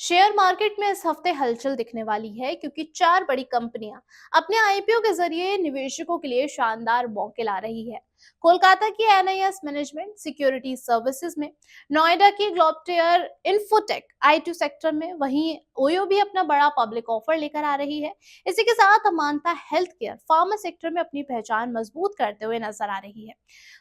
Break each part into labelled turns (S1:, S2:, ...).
S1: Share market में इस हफ्ते हलचल दिखने वाली है क्योंकि चार बड़ी कंपनियां अपने आईपीओ के जरिए निवेशकों के लिए शानदार मौके ला रही है। कोलकाता की एनआईएस मैनेजमेंट सिक्योरिटी सर्विसेज में, नोएडा की ग्लोबटेयर इन्फोटेक आईटी सेक्टर में, वहीं ओयो भी अपना बड़ा पब्लिक ऑफर लेकर आ रही है। इसी के साथ अमांता हेल्थ केयर फार्मा सेक्टर में अपनी पहचान मजबूत करते हुए नजर आ रही है।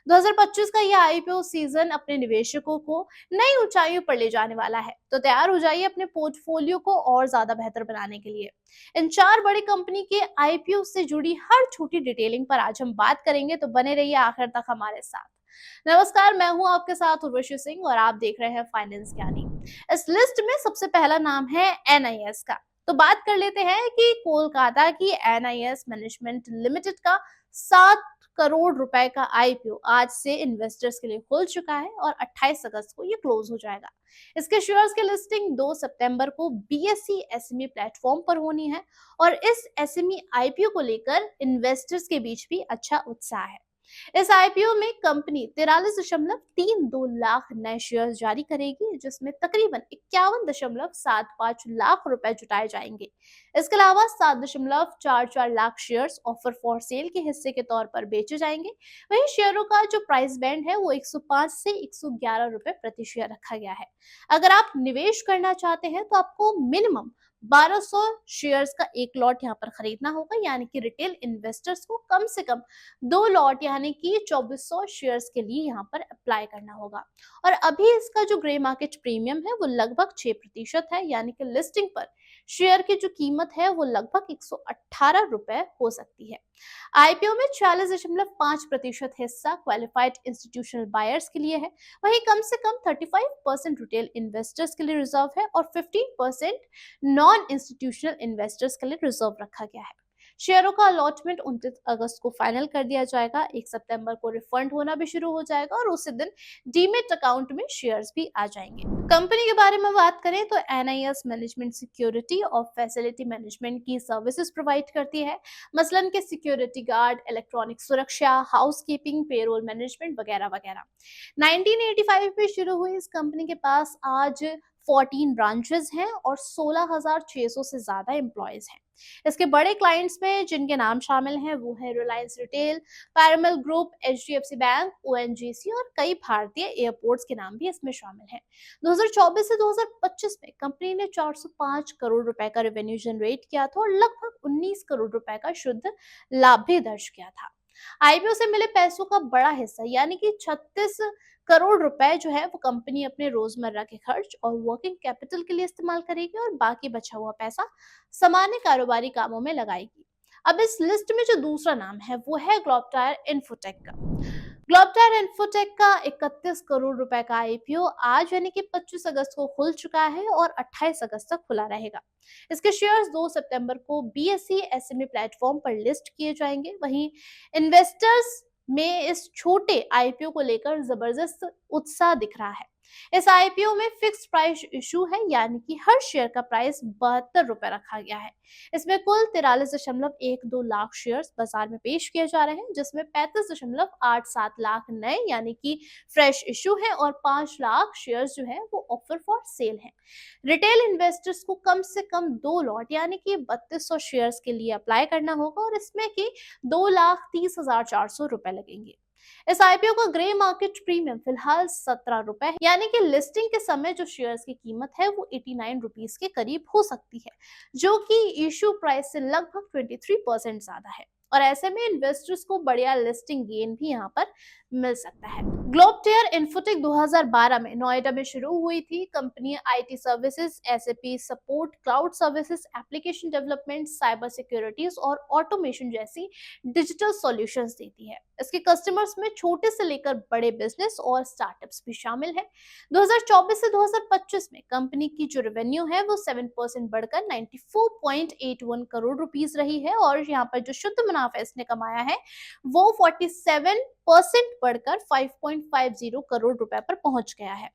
S1: 2025 का यह आईपीओ सीजन अपने निवेशकों को नई ऊंचाइयों पर ले जाने वाला है, तो तैयार हो जाइए अपने पोर्टफोलियो को और ज्यादा बेहतर बनाने के लिए। इन चार बड़ी कंपनी के आईपीओ से जुड़ी हर छोटी डिटेलिंग पर आज हम बात करेंगे, तो बने रहिए आखिर तक हमारे साथ। नमस्कार, मैं हूं आपके साथ उर्वशी सिंह और आप देख रहे हैं फाइनेंस ज्ञानी। इस लिस्ट में सबसे पहला नाम है एनआईएस का। तो बात कर लेते हैं कि कोलकाता की एनआईएस मैनेजमेंट लिमिटेड का 7 करोड़ रुपए का आईपीओ आज से इन्वेस्टर्स के लिए खुल चुका है और 28 अगस्त को ये क्लोज हो जाएगा। इसके शेयर्स की लिस्टिंग 2 सितंबर को बीएसई एसएमई प्लेटफॉर्म पर होनी है और इस एसएमई आईपीओ को लेकर इन्वेस्टर्स के बीच भी अच्छा उत्साह है। इस आईपीओ में कंपनी 43.32 लाख नए शेयर जारी करेगी, जिसमें तकरीबन 51.75 लाख रुपए जुटाए जाएंगे। इसके अलावा 7.44 lakh shares offer for sale के हिस्से के तौर पर बेचे जाएंगे। वहीं शेयरों का जो प्राइस बैंड है वो 105 से 111 रुपए प्रति शेयर रखा गया है। अगर आप निवेश करना चाहते हैं तो आपको मिनिमम 1200 शेयर्स का एक लॉट यहाँ पर खरीदना होगा, यानी कि रिटेल इन्वेस्टर्स को कम से कम 2 लॉट यानी कि 2400 शेयर्स के लिए यहाँ पर अप्लाई करना होगा। और अभी इसका जो ग्रे मार्केट प्रीमियम है वो लगभग 6% है, यानी कि लिस्टिंग पर शेयर की जो कीमत है वो लगभग 118 रुपए हो सकती है। आईपीओ में 40.5% हिस्सा क्वालिफाइड इंस्टीट्यूशनल बायर्स के लिए है। वहीं कम से कम 35% रिटेल इन्वेस्टर्स के लिए रिजर्व है और 15% नॉन इंस्टीट्यूशनल इन्वेस्टर्स के लिए रिजर्व रखा गया है। शेयरों का अलॉटमेंट 29 अगस्त को फाइनल कर दिया जाएगा। 1 सितंबर को रिफंड होना भी शुरू हो जाएगा और उसी दिन डीमेट अकाउंट में शेयर्स भी आ जाएंगे। कंपनी के बारे में बात करें तो एनआईएस मैनेजमेंट सिक्योरिटी और फैसिलिटी मैनेजमेंट की सर्विसेज प्रोवाइड करती है, मसलन के सिक्योरिटी गार्ड, इलेक्ट्रॉनिक सुरक्षा, हाउसकीपिंग, पेरोल मैनेजमेंट वगैरह वगैरह। 1985 में शुरू हुई इस कंपनी के पास आज 14 ब्रांचेस हैं और 16,600 से ज्यादा एम्प्लॉयज हैं। इसके बड़े क्लाइंट्स में जिनके नाम शामिल हैं वो है Reliance Retail, Piramal group, HDFC bank, ONGC और कई भारतीय एयरपोर्ट्स के नाम भी इसमें शामिल हैं। 2024 से 2025 में कंपनी ने 405 करोड़ रुपए का रेवेन्यू जनरेट किया था और लगभग 19 करोड़ रुपए का शुद्ध लाभ भी दर्ज किया था। आईपीओ से मिले पैसों का बड़ा हिस्सा यानी कि 36 करोड़ रुपए जो है वो कंपनी अपने रोजमर्रा के खर्च और वर्किंग कैपिटल के लिए इस्तेमाल करेगी और बाकी बचा हुआ पैसा सामान्य कारोबारी कामों में लगाएगी। अब इस लिस्ट में जो दूसरा नाम है वो है ग्लोबटायर इन्फोटेक का। ग्लोबटायर इन्फोटेक का 31 करोड़ रुपए का आईपीओ आज यानी कि 25 अगस्त को खुल चुका है और 28 अगस्त तक खुला रहेगा। इसके शेयर्स 2 सितंबर को बीएसई एसएमई प्लेटफॉर्म पर लिस्ट किए जाएंगे। वहीं इन्वेस्टर्स में इस छोटे आईपीओ को लेकर जबरदस्त उत्साह दिख रहा है। इस आईपीओ में फिक्स्ड प्राइस इशू है, यानी कि हर शेयर का प्राइस 72 रुपए रखा गया है। इसमें कुल 43.12 लाख शेयर्स बाजार में पेश किए जा रहे हैं, जिसमें 35.87 लाख नए यानी कि फ्रेश इशू है और 5 लाख शेयर्स जो है वो ऑफर फॉर सेल है। रिटेल इन्वेस्टर्स को कम से कम 2 लॉट यानी कि 3200 शेयर्स के लिए अप्लाई करना होगा और इसमें कि 2,30,400 रुपए लगेंगे। इस आईपीओ का ग्रे मार्केट प्रीमियम फिलहाल 17 रुपए है, यानी कि लिस्टिंग के समय जो शेयर्स की कीमत है वो 89 रुपीस के करीब हो सकती है, जो कि इशू प्राइस से लगभग 23% ज्यादा है। और ऐसे में इन्वेस्टर्स को बढ़िया लिस्टिंग गेन भी यहाँ पर मिल सकता है। ग्लोबटेयर इन्फोटेक 2012 में नोएडा में शुरू हुई थी। Company IT services, SAP support, cloud services, application development, cyber securities और ऑटोमेशन जैसी डिजिटल सॉल्यूशंस देती है। इसके कस्टमर्स में छोटे से लेकर बड़े बिजनेस और स्टार्टअप्स भी शामिल हैं। 2024 से 2025 में कंपनी की जो रेवेन्यू है वो 7% बढ़कर 94.81 करोड़ रुपीस रही है और यहाँ पर जो शुद्ध मुनाफा इसने कमाया है वो 47% बढ़कर 5.50 करोड़ रुपए पर पहुंच गया है।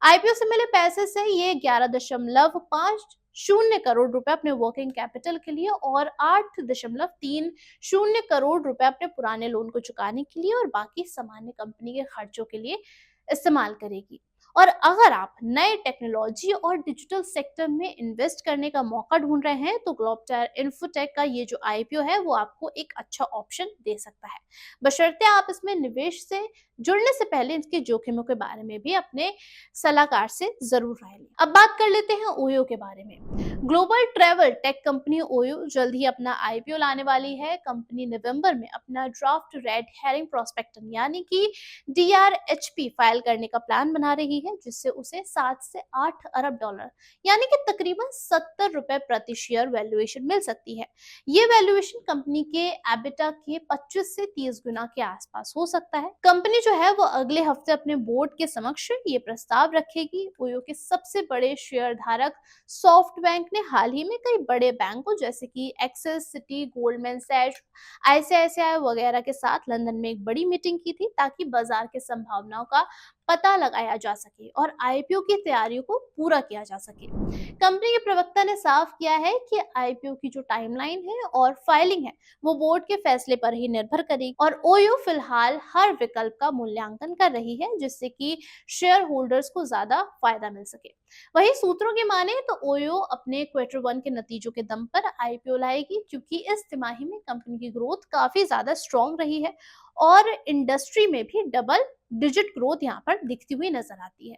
S1: आईपीओ से मिले पैसे से ये 11.50 करोड़ रुपए अपने वर्किंग कैपिटल के लिए और 8.30 करोड़ रुपए अपने पुराने लोन को चुकाने के लिए और बाकी सामान्य कंपनी के खर्चों के लिए इस्तेमाल करेगी। और अगर आप नए टेक्नोलॉजी और डिजिटल सेक्टर में इन्वेस्ट करने का मौका ढूंढ रहे हैं तो ग्लोबटायर इन्फोटेक का ये जो आईपीओ है वो आपको एक अच्छा ऑप्शन दे सकता है, बशर्ते आप इसमें निवेश से जुड़ने से पहले इसके जोखिमों के बारे में भी अपने सलाहकार से जरूर राय लें। अब बात कर लेते हैं ओयो के बारे में। Global travel tech company OYO जल्द ही अपना आईपीओ लाने वाली है। कंपनी नवंबर में अपना ड्राफ्ट रेड हेरिंग प्रोस्पेक्टम यानी कि डीआरएचपी फाइल करने का प्लान बना रही है, जिससे उसे 7 से 8 अरब डॉलर यानी कि तकरीबन 70 रुपए प्रति शेयर वैल्यूएशन मिल सकती है। ये वैल्यूएशन कंपनी के एबिटा के 25 से 30 गुना के आसपास हो सकता है। कंपनी जो है वो अगले हफ्ते अपने बोर्ड के समक्ष ये प्रस्ताव रखेगी। ओयो के सबसे बड़े शेयर धारक सॉफ्टबैंक ने हाल ही में कई बड़े बैंकों जैसे कि axis, city, Goldman Sachs, ICICI वगैरह के साथ लंदन में एक बड़ी मीटिंग की थी ताकि बाजार के संभावनाओं का पता लगाया जा सके और आईपीओ की तैयारियों को पूरा किया जा सके। कंपनी के प्रवक्ता ने साफ किया है कि आईपीओ की जो टाइमलाइन है और फाइलिंग है वो बोर्ड के फैसले पर ही निर्भर करेगी और ओयो फिलहाल हर विकल्प का मूल्यांकन कर रही है जिससे कि शेयर होल्डर्स को ज्यादा फायदा मिल सके। वहीं सूत्रों की माने तो ओयो अपने क्वार्टर 1 के नतीजों के दम पर आईपीओ लाएगी, क्योंकि इस तिमाही में कंपनी की ग्रोथ काफी ज्यादा स्ट्रॉन्ग रही है और इंडस्ट्री में भी डबल डिजिट ग्रोथ यहाँ पर दिखती हुई नजर आती है।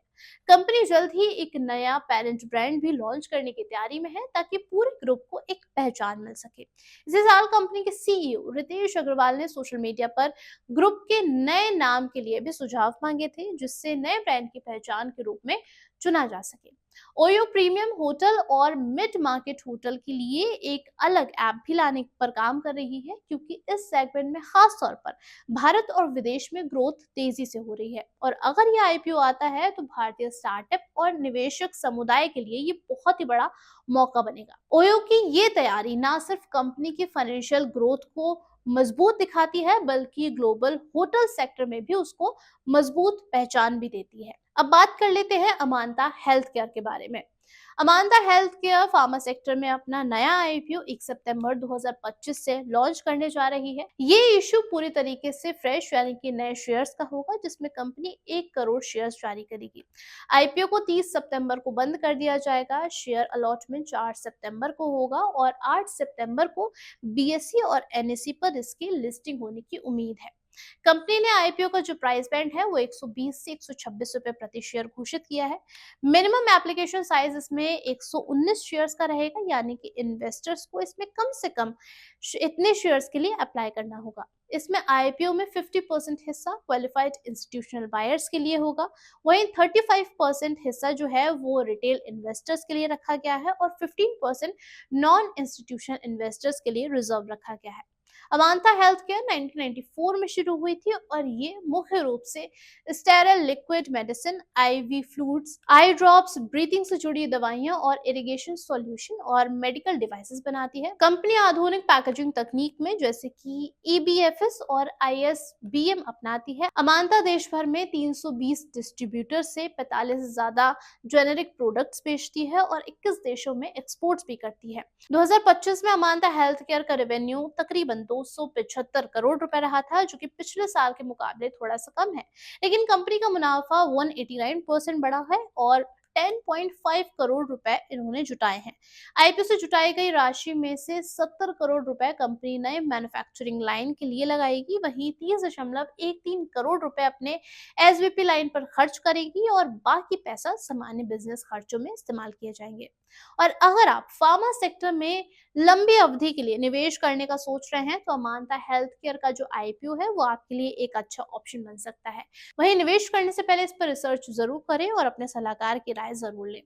S1: कंपनी जल्द ही एक नया पेरेंट ब्रांड भी लॉन्च करने की तैयारी में है ताकि पूरे ग्रुप को एक पहचान मिल सके। इसी साल कंपनी के सीईओ रितेश अग्रवाल ने सोशल मीडिया पर ग्रुप के नए नाम के लिए भी सुझाव मांगे थे, जिससे नए ब्रांड की पहचान के रूप में चुना जा सके। ओयो प्रीमियम होटल और मिड मार्केट होटल के लिए एक अलग ऐप भी लाने पर काम कर रही है, क्योंकि इस सेगमेंट में खास तौर पर भारत और विदेश में ग्रोथ तेजी से हो रही है और अगर ये आईपीओ आता है तो भारतीय स्टार्टअप और निवेशक समुदाय के लिए ये बहुत ही बड़ा मौका बनेगा। ओयो की ये तैयारी ना सिर्फ कंपनी की फाइनेंशियल ग्रोथ को मजबूत दिखाती है बल्कि ग्लोबल होटल सेक्टर में भी उसको मजबूत पहचान भी देती है। अब बात कर लेते हैं अमांता हेल्थ केयर के बारे में। अमांता हेल्थ केयर फार्मा सेक्टर में अपना नया आईपीओ 1 सितंबर 2025 से लॉन्च करने जा रही है। ये इशू पूरी तरीके से फ्रेश यानी कि नए शेयर्स का होगा, जिसमें कंपनी 1 करोड़ शेयर्स जारी करेगी। आईपीओ को 30 सितंबर को बंद कर दिया जाएगा। शेयर अलॉटमेंट 4 सितंबर को होगा और 8 सितंबर को बीएसई और एनएसई पर इसकी लिस्टिंग होने की उम्मीद है। कंपनी ने आईपीओ का जो प्राइस बैंड है वो 120 से 126 रुपए प्रति शेयर घोषित किया है। मिनिमम एप्लीकेशन साइज इसमें 119 शेयर्स का रहेगा, यानी कि इन्वेस्टर्स को इसमें कम से कम इतने शेयर्स के लिए अप्लाई करना होगा। इसमें आईपीओ में 50% हिस्सा क्वालिफाइड इंस्टीट्यूशनल बायर्स के लिए होगा, वहीं 35% हिस्सा जो है वो रिटेल इन्वेस्टर्स के लिए रखा गया है और 15% नॉन इंस्टीट्यूशनल इन्वेस्टर्स के लिए रिजर्व रखा गया है। अमांता हेल्थ केयर 1994 में शुरू हुई थी और ये मुख्य रूप से sterile liquid medicine, ivy fluids, eye drops, breathing से जुड़ी दवाइयां और इरिगेशन सॉल्यूशन और मेडिकल डिवाइसेस बनाती है। कंपनी आधुनिक पैकेजिंग तकनीक में जैसे कि ईबीएफएस और आईएसबीएम अपनाती है। अमांता देश भर में 320 डिस्ट्रीब्यूटर से 45 से ज्यादा जेनेरिक प्रोडक्ट्स बेचती है और 21 देशों में एक्सपोर्ट्स भी करती है। 2025 में अमांता हेल्थ केयर का रेवेन्यू तकरीबन 275 करोड़ रुपए रहा था, जो कि पिछले साल के मुकाबले थोड़ा सा कम है, लेकिन कंपनी का मुनाफा 189% बढ़ा है और 10.5 करोड़ रुपए इन्होंने जुटाए हैं। आईपीओ से जुटाई गई राशि में से 70 करोड़ रुपए कंपनी नए मैन्युफैक्चरिंग लाइन के लिए लगाएगी, वहीं 30.13 करोड़ रुपए अपने एसवीपी लाइन पर खर्च करेगी और बाकी पैसा सामान्य बिजनेस खर्चों में इस्तेमाल किए जाएंगे। और अगर आप फार्मा सेक्टर में लंबी अवधि के लिए निवेश करने का सोच रहे हैं तो अमांता हेल्थ केयर का जो आईपीओ है वो आपके लिए एक अच्छा ऑप्शन बन सकता है। वहीं निवेश करने से पहले इस पर रिसर्च जरूर करें और अपने सलाहकार की राय जरूर लें।